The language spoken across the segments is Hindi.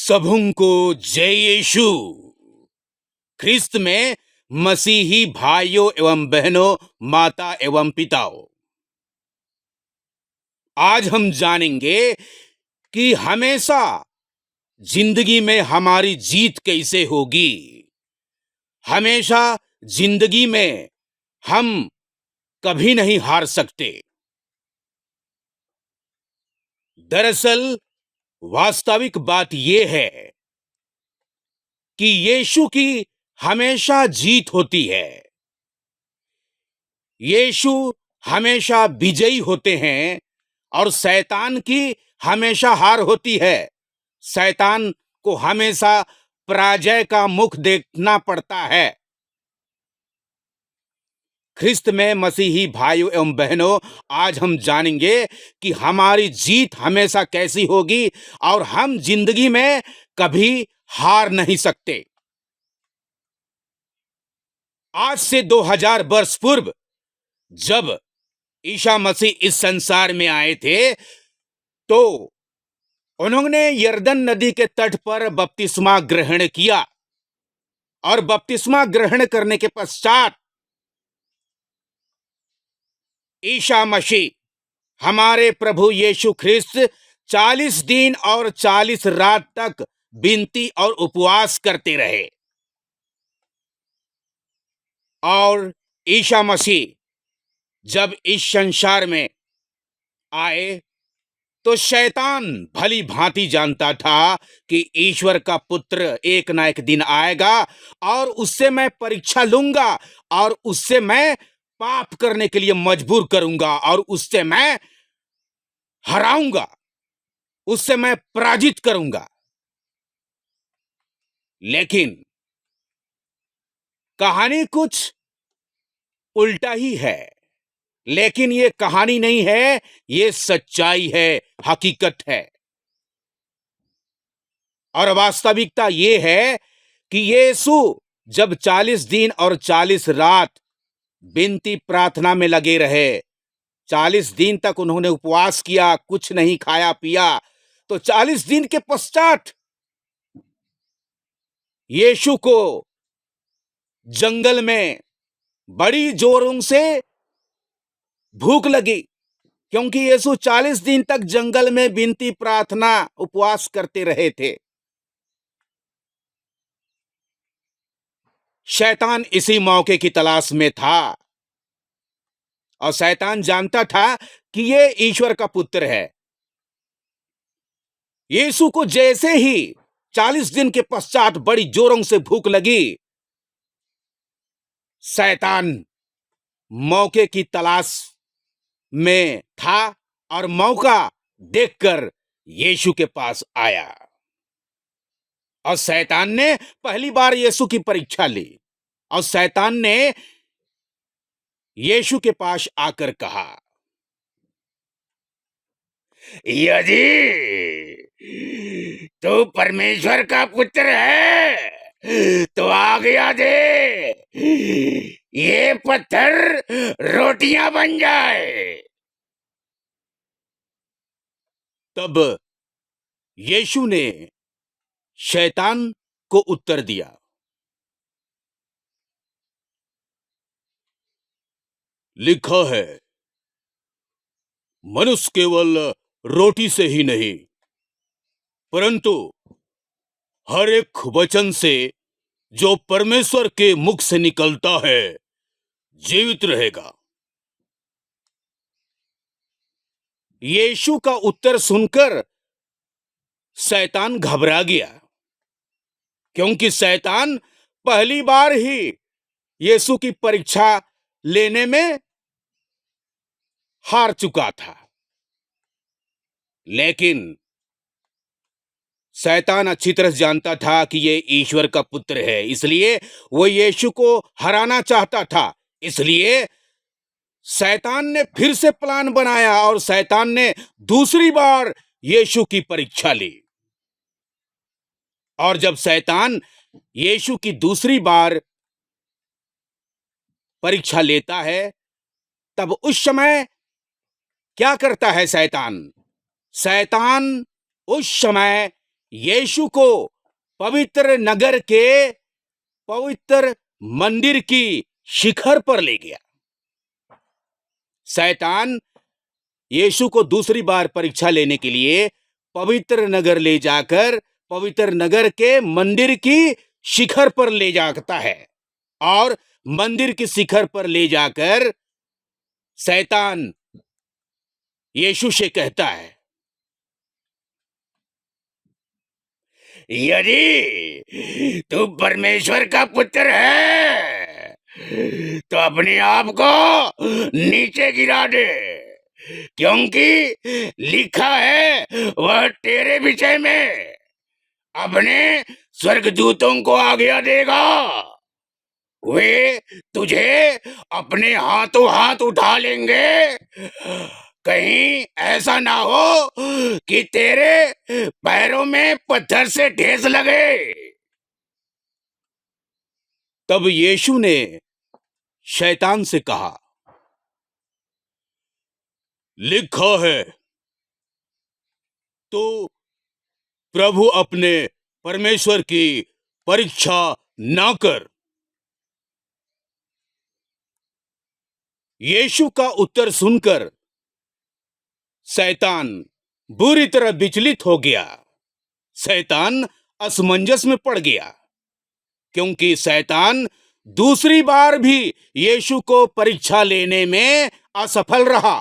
सबों को जय यीशु। ख्रिस्त में मसीही भाइयों एवं बहनों, माता एवं पिताओं, आज हम जानेंगे कि हमेशा जिंदगी में हमारी जीत कैसे होगी। हमेशा जिंदगी में हम कभी नहीं हार सकते। दरअसल वास्तविक बात यह है कि यीशु की हमेशा जीत होती है। यीशु हमेशा विजयी होते हैं और शैतान की हमेशा हार होती है। शैतान को हमेशा पराजय का मुख देखना पड़ता है। ख्रिस्त में मसीही भाइयों एवं बहनों, आज हम जानेंगे कि हमारी जीत हमेशा कैसी होगी और हम जिंदगी में कभी हार नहीं सकते। आज से 2000 वर्ष पूर्व जब ईसा मसीह इस संसार में आए थे, तो उन्होंने यरदन नदी के तट पर बपतिस्मा ग्रहण किया और बपतिस्मा ग्रहण करने के पश्चात ईसा मसीह हमारे प्रभु यीशु ख्रिस्त 40 दिन और 40 रात तक विनती और उपवास करते रहे। और ईसा मसीह जब इस संसार में आए तो शैतान भली भांति जानता था कि ईश्वर का पुत्र एक ना एक दिन आएगा और उससे मैं परीक्षा लूंगा और उससे मैं पाप करने के लिए मजबूर करूंगा और उससे मैं हराऊंगा, उससे मैं पराजित करूंगा। लेकिन कहानी कुछ उल्टा ही है। लेकिन ये कहानी नहीं है, ये सच्चाई है, हकीकत है। और वास्तविकता ये है कि यीशु जब 40 दिन और 40 रात विनती प्रार्थना में लगे रहे, 40 दिन तक उन्होंने उपवास किया, कुछ नहीं खाया पिया, तो 40 दिन के पश्चात यीशु को जंगल में बड़ी जोरों से भूख लगी, क्योंकि यीशु 40 दिन तक जंगल में विनती प्रार्थना उपवास करते रहे थे। शैतान इसी मौके की तलाश में था और शैतान जानता था कि ये ईश्वर का पुत्र है। यीशु को जैसे ही 40 दिन के पश्चात बड़ी जोरों से भूख लगी, शैतान मौके की तलाश में था और मौका देखकर यीशु के पास आया। और शैतान ने पहली बार यीशु की परीक्षा ली और शैतान ने यीशु के पास आकर कहा, यदि तू परमेश्वर का पुत्र है तो आज्ञा दे, ये पत्थर रोटियां बन जाए। तब यीशु ने शैतान को उत्तर दिया, लिखा है, मनुष्य केवल रोटी से ही नहीं परंतु हर एक वचन से जो परमेश्वर के मुख से निकलता है जीवित रहेगा। यीशु का उत्तर सुनकर शैतान घबरा गया, क्योंकि शैतान पहली बार ही यीशु की परीक्षा लेने में हार चुका था। लेकिन शैतान अच्छी तरह जानता था कि ये ईश्वर का पुत्र है, इसलिए वो यीशु को हराना चाहता था। इसलिए शैतान ने फिर से प्लान बनाया और शैतान ने दूसरी बार यीशु की परीक्षा ली। और जब शैतान यीशु की दूसरी बार परीक्षा लेता है, तब उस समय क्या करता है शैतान? शैतान उस समय यीशु को पवित्र नगर के पवित्र मंदिर की शिखर पर ले गया। शैतान यीशु को दूसरी बार परीक्षा लेने के लिए पवित्र नगर ले जाकर पवित्र नगर के मंदिर की शिखर पर ले जाता है और मंदिर की शिखर पर ले जाकर शैतान यीशु से कहता है, यदि तू परमेश्वर का पुत्र है तो अपने आप को नीचे गिरा दे, क्योंकि लिखा है वह तेरे विषय में अपने स्वर्गदूतों को आज्ञा देगा, वे तुझे अपने हाथों हाथ उठा लेंगे, कहीं ऐसा ना हो कि तेरे पैरों में पत्थर से ठेस लगे। तब यीशु ने शैतान से कहा, लिखा है तो प्रभु अपने परमेश्वर की परीक्षा ना कर। यीशु का उत्तर सुनकर शैतान बुरी तरह विचलित हो गया। शैतान असमंजस में पड़ गया, क्योंकि शैतान दूसरी बार भी यीशु को परीक्षा लेने में असफल रहा।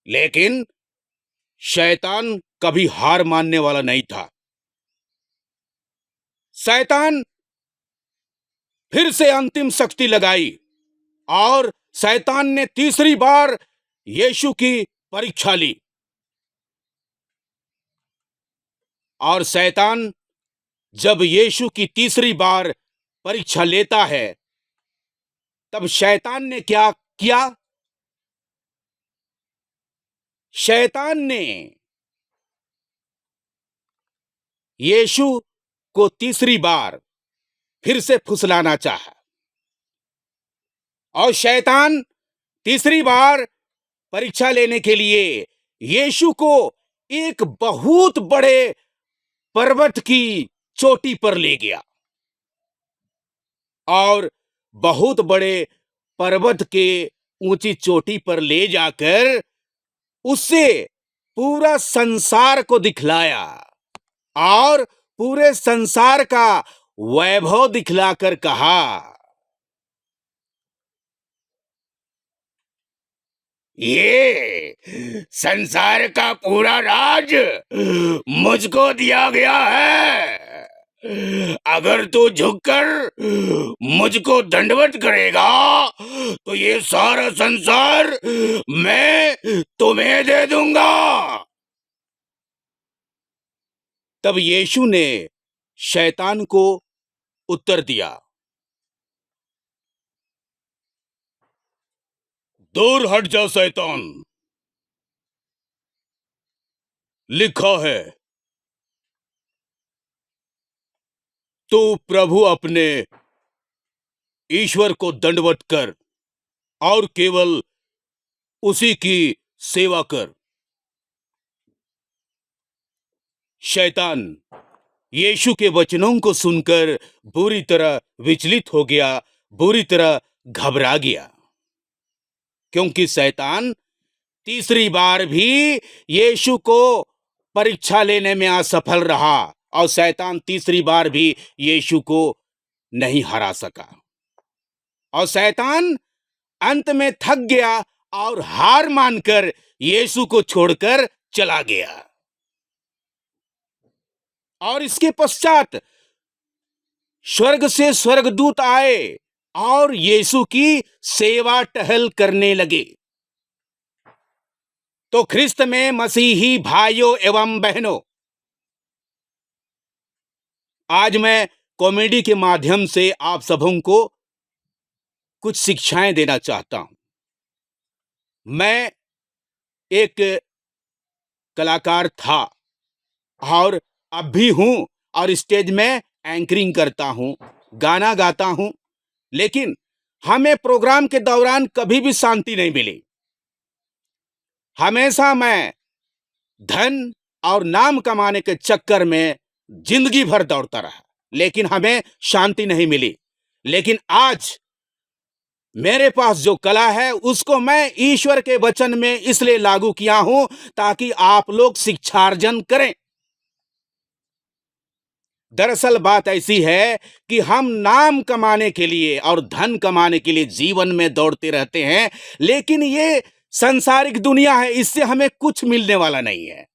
लेकिन शैतान कभी हार मानने वाला नहीं था। शैतान फिर से अंतिम शक्ति लगाई और शैतान ने तीसरी बार यीशु की परीक्षा ली। और शैतान जब यीशु की तीसरी बार परीक्षा लेता है, तब शैतान ने क्या किया? शैतान ने यीशु को तीसरी बार फिर से फुसलाना चाहा और शैतान तीसरी बार परीक्षा लेने के लिए यीशु को एक बहुत बड़े पर्वत की चोटी पर ले गया और बहुत बड़े पर्वत के ऊंची चोटी पर ले जाकर उससे पूरा संसार को दिखलाया और पूरे संसार का वैभव दिखलाकर कहा, ये संसार का पूरा राज मुझको दिया गया है। अगर तू झुककर मुझको दंडवत करेगा तो ये सारा संसार मैं तुम्हें दे दूंगा। तब यीशु ने शैतान को उत्तर दिया, दूर हट जा शैतान, लिखा है तू प्रभु अपने ईश्वर को दंडवत कर और केवल उसी की सेवा कर। शैतान यीशु के वचनों को सुनकर बुरी तरह विचलित हो गया, बुरी तरह घबरा गया, क्योंकि शैतान तीसरी बार भी यीशु को परीक्षा लेने में असफल रहा और शैतान तीसरी बार भी यीशु को नहीं हरा सका और शैतान अंत में थक गया और हार मानकर यीशु को छोड़कर चला गया। और इसके पश्चात स्वर्ग से स्वर्गदूत आए और यीशु की सेवा टहल करने लगे। तो ख्रिस्त में मसीही भाइयों एवं बहनों, आज मैं कॉमेडी के माध्यम से आप सबों को कुछ शिक्षाएं देना चाहता हूं। मैं एक कलाकार था और अब भी हूं और स्टेज में एंकरिंग करता हूं, गाना गाता हूं, लेकिन हमें प्रोग्राम के दौरान कभी भी शांति नहीं मिली। हमेशा मैं धन और नाम कमाने के चक्कर में जिंदगी भर दौड़ता रहा, लेकिन हमें शांति नहीं मिली। लेकिन आज मेरे पास जो कला है उसको मैं ईश्वर के वचन में इसलिए लागू किया हूं ताकि आप लोग शिक्षार्जन करें। दरअसल बात ऐसी है कि हम नाम कमाने के लिए और धन कमाने के लिए जीवन में दौड़ते रहते हैं, लेकिन ये सांसारिक दुनिया है, इससे हमें कुछ मिलने वाला नहीं है।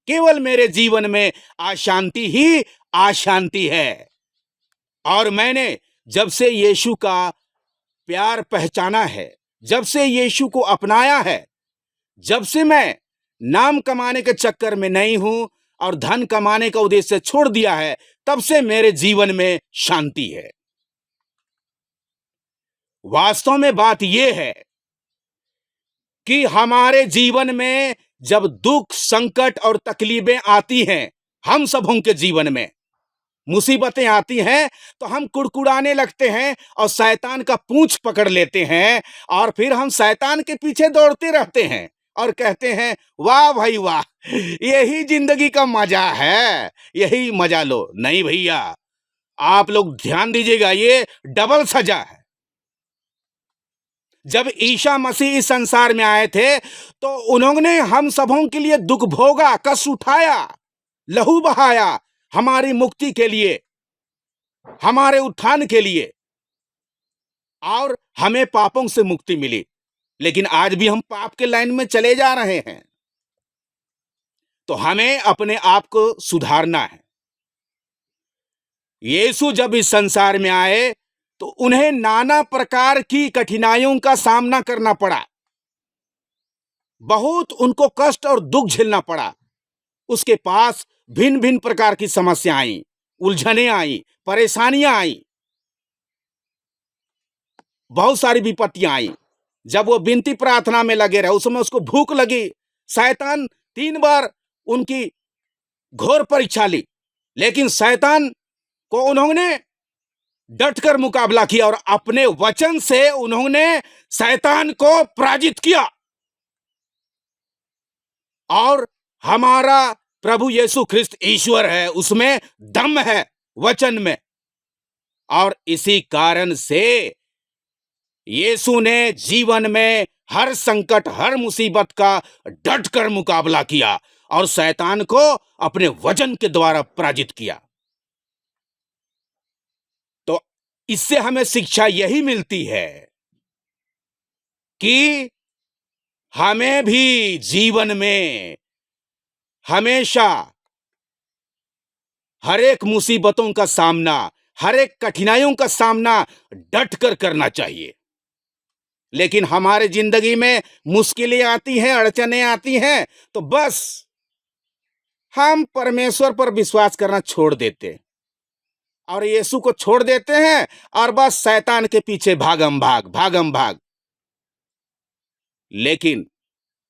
केवल मेरे जीवन में अशांति ही अशांति है। और मैंने जब से यीशु का प्यार पहचाना है, जब से यीशु को अपनाया है, जब से मैं नाम कमाने के चक्कर में नहीं हूं और धन कमाने का उद्देश्य छोड़ दिया है, तब से मेरे जीवन में शांति है। वास्तव में बात यह है कि हमारे जीवन में जब दुख, संकट और तकलीफें आती हैं, हम सबों के जीवन में मुसीबतें आती हैं, तो हम कुड़कुड़ाने लगते हैं और शैतान का पूंछ पकड़ लेते हैं और फिर हम शैतान के पीछे दौड़ते रहते हैं और कहते हैं, वाह भाई वाह, यही जिंदगी का मजा है, यही मजा लो। नहीं भैया, आप लोग ध्यान दीजिएगा, ये डबल सजा है। जब ईसा मसीह इस संसार में आए थे तो उन्होंने हम सबों के लिए दुख भोगा, कष्ट उठाया, लहू बहाया, हमारी मुक्ति के लिए, हमारे उत्थान के लिए, और हमें पापों से मुक्ति मिली। लेकिन आज भी हम पाप के लाइन में चले जा रहे हैं, तो हमें अपने आप को सुधारना है। यीशु जब इस संसार में आए तो उन्हें नाना प्रकार की कठिनाइयों का सामना करना पड़ा, बहुत उनको कष्ट और दुख झेलना पड़ा। उसके पास भिन्न भिन्न प्रकार की समस्याएं आई, उलझनें आई, परेशानियां आई, बहुत सारी विपत्तियां आई। जब वो विनती प्रार्थना में लगे रहे, उस समय उसको भूख लगी। शैतान 3 बार उनकी घोर परीक्षा ली, लेकिन शैतान को उन्होंने डटकर मुकाबला किया और अपने वचन से उन्होंने शैतान को पराजित किया। और हमारा प्रभु यीशु ख्रिस्त ईश्वर है, उसमें दम है वचन में। और इसी कारण से यीशु ने जीवन में हर संकट, हर मुसीबत का डटकर मुकाबला किया और शैतान को अपने वचन के द्वारा पराजित किया। तो इससे हमें शिक्षा यही मिलती है कि हमें भी जीवन में हमेशा हर एक मुसीबतों का सामना, हर एक कठिनाइयों का सामना डटकर करना चाहिए। लेकिन हमारे जिंदगी में मुश्किलें आती हैं, अड़चनें आती हैं, तो बस हम परमेश्वर पर विश्वास करना छोड़ देते और यीशु को छोड़ देते हैं और बस शैतान के पीछे भागम भाग। लेकिन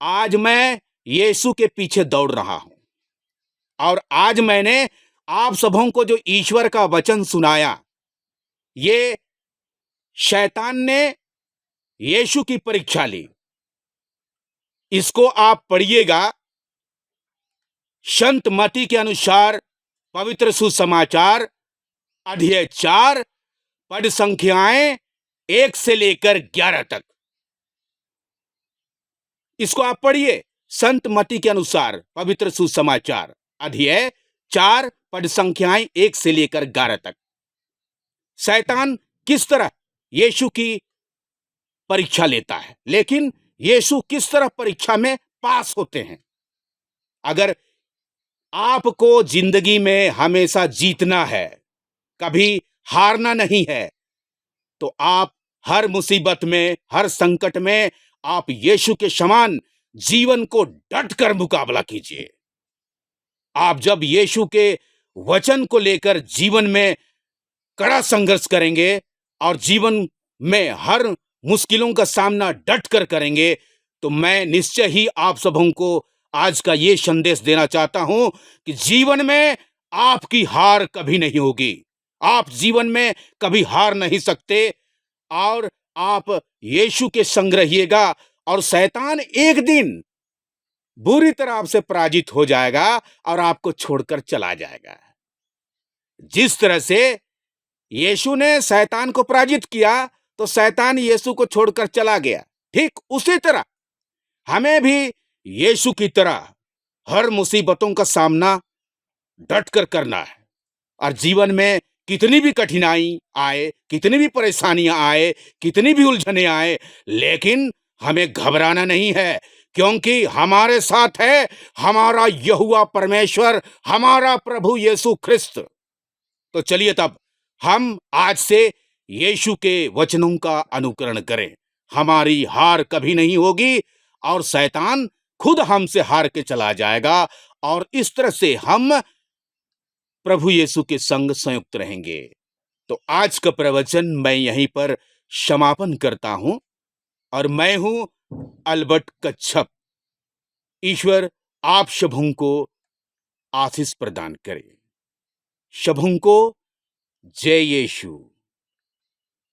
आज मैं यीशु के पीछे दौड़ रहा हूं और आज मैंने आप सबों को जो ईश्वर का वचन सुनाया, ये शैतान ने यीशु की परीक्षा ली। इसको आप पढ़िएगा। संत मत्ती के अनुसार पवित्र सुसमाचार अध्याय 4 पद संख्याएं 1 से लेकर 11 तक। इसको आप पढ़िए। संत मत्ती के अनुसार पवित्र सुसमाचार अध्याय 4 पद संख्याएं 1 से लेकर 11 तक। शैतान किस तरह यीशु की परीक्षा लेता है, लेकिन यीशु किस तरह परीक्षा में पास होते हैं। अगर आपको जिंदगी में हमेशा जीतना है, कभी हारना नहीं है, तो आप हर मुसीबत में, हर संकट में आप यीशु के समान जीवन को डटकर मुकाबला कीजिए। आप जब यीशु के वचन को लेकर जीवन में कड़ा संघर्ष करेंगे और जीवन में हर मुश्किलों का सामना डटकर करेंगे, तो मैं निश्चय ही आप सबों को आज का ये संदेश देना चाहता हूं कि जीवन में आपकी हार कभी नहीं होगी। आप जीवन में कभी हार नहीं सकते और आप यीशु के संग रहिएगा और शैतान एक दिन बुरी तरह आपसे पराजित हो जाएगा और आपको छोड़कर चला जाएगा। जिस तरह से यीशु ने शैतान को पराजित किया, तो शैतान यीशु को छोड़कर चला गया। ठीक उसी तरह हमें भी यीशु की तरह हर मुसीबतों का सामना डट कर करना है। और जीवन में कितनी भी कठिनाई आए, कितनी भी परेशानियां आए, कितनी भी उलझने आए, लेकिन हमें घबराना नहीं है, क्योंकि हमारे साथ है हमारा यहोवा परमेश्वर, हमारा प्रभु यीशु ख्रिस्त। तो चलिए तब हम आज से यीशु के वचनों का अनुकरण करें। हमारी हार कभी नहीं होगी और शैतान खुद हमसे हार के चला जाएगा, और इस तरह से हम प्रभु यीशु के संग संयुक्त रहेंगे। तो आज का प्रवचन मैं यहीं पर समापन करता हूं, और मैं हूं अल्बर्ट कच्छप। ईश्वर आप सबों को आशीष प्रदान करे। सबों को जय यीशु।